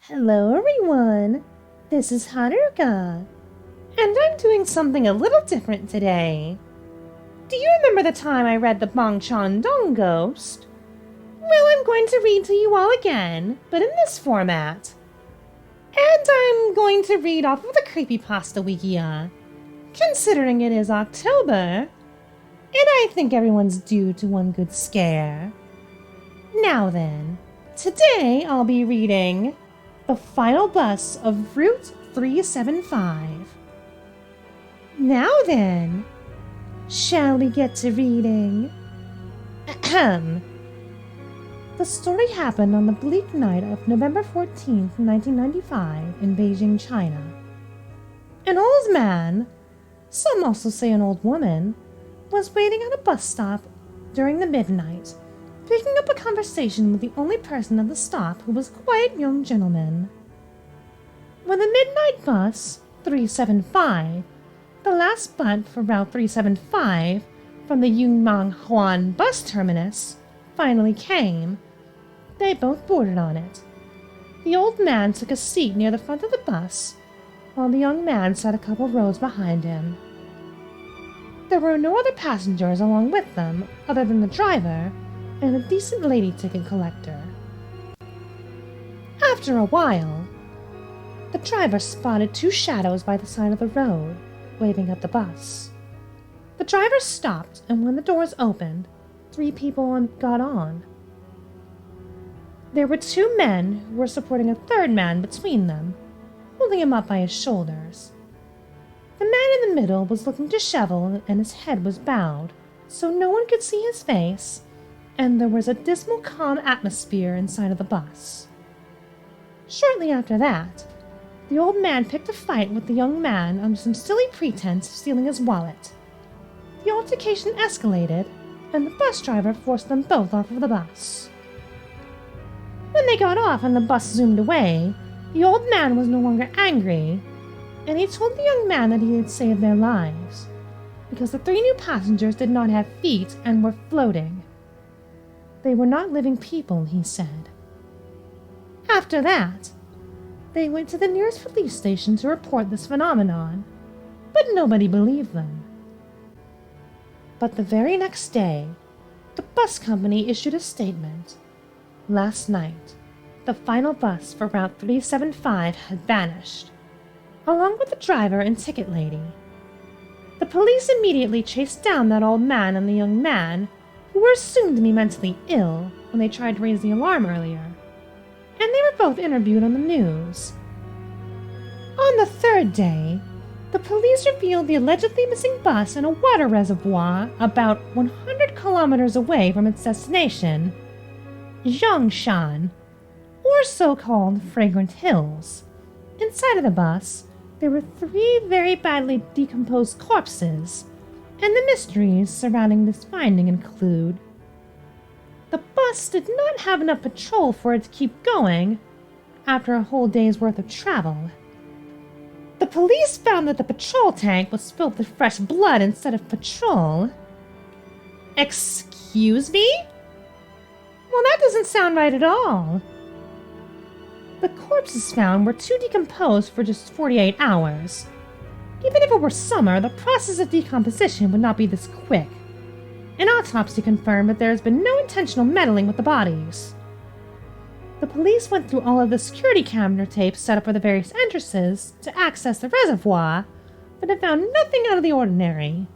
Hello everyone, this is Haruka, and I'm doing something a little different today. Do you remember the time I read the Bangchan Dong Ghost? Well, I'm going to read to you all again, but in this format. And I'm going to read off of the Creepypasta Wiki, considering it is October, and I think everyone's due to one good scare. Now then, today I'll be reading The Final Bus of Route 375. Now then, shall we get to reading? Ahem. The story happened on the bleak night of November 14th, 1995 in Beijing, China. An old man, some also say an old woman, was waiting at a bus stop during the midnight, picking up a conversation with the only person at the stop who was a quiet young gentleman. When the midnight bus, 375, the last but for Route 375 from the Yunmanghuan bus terminus, finally came, they both boarded on it. The old man took a seat near the front of the bus, while the young man sat a couple rows behind him. There were no other passengers along with them other than the driver and a decent lady ticket collector. After a while, the driver spotted two shadows by the side of the road, waving at the bus. The driver stopped, and when the doors opened, three people got on. There were two men who were supporting a third man between them, holding him up by his shoulders. The man in the middle was looking disheveled and his head was bowed, so no one could see his face, and there was a dismal, calm atmosphere inside of the bus. Shortly after that, the old man picked a fight with the young man under some silly pretense of stealing his wallet. The altercation escalated, and the bus driver forced them both off of the bus. When they got off and the bus zoomed away, the old man was no longer angry, and he told the young man that he had saved their lives, because the three new passengers did not have feet and were floating. They were not living people, he said. After that, they went to the nearest police station to report this phenomenon, but nobody believed them. But the very next day, the bus company issued a statement. Last night, the final bus for Route 375 had vanished, along with the driver and ticket lady. The police immediately chased down that old man and the young man, who were assumed to be mentally ill when they tried to raise the alarm earlier, and they were both interviewed on the news. On the third day, the police revealed the allegedly missing bus in a water reservoir about 100 kilometers away from its destination, Zhongshan, or so-called Fragrant Hills. Inside of the bus, there were three very badly decomposed corpses, and the mysteries surrounding this finding include: the bus did not have enough petrol for it to keep going after a whole day's worth of travel. The police found that the petrol tank was filled with fresh blood instead of petrol. Excuse me? Well, that doesn't sound right at all. The corpses found were too decomposed for just 48 hours. Even if it were summer, the process of decomposition would not be this quick. An autopsy confirmed that there has been no intentional meddling with the bodies. The police went through all of the security camera tapes set up for the various entrances to access the reservoir, but have found nothing out of the ordinary.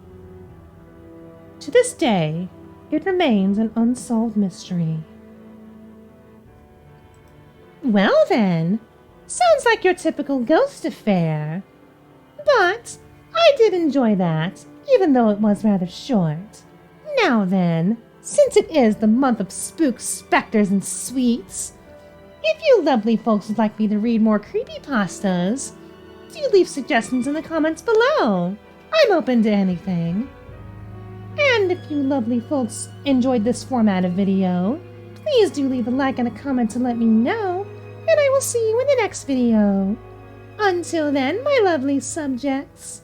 To this day, it remains an unsolved mystery. Well then, sounds like your typical ghost affair. But I did enjoy that, even though it was rather short. Now then, since it is the month of spooks, specters, and sweets, if you lovely folks would like me to read more creepypastas, do leave suggestions in the comments below. I'm open to anything. And if you lovely folks enjoyed this format of video, please do leave a like and a comment to let me know, and I will see you in the next video. Until then, my lovely subjects.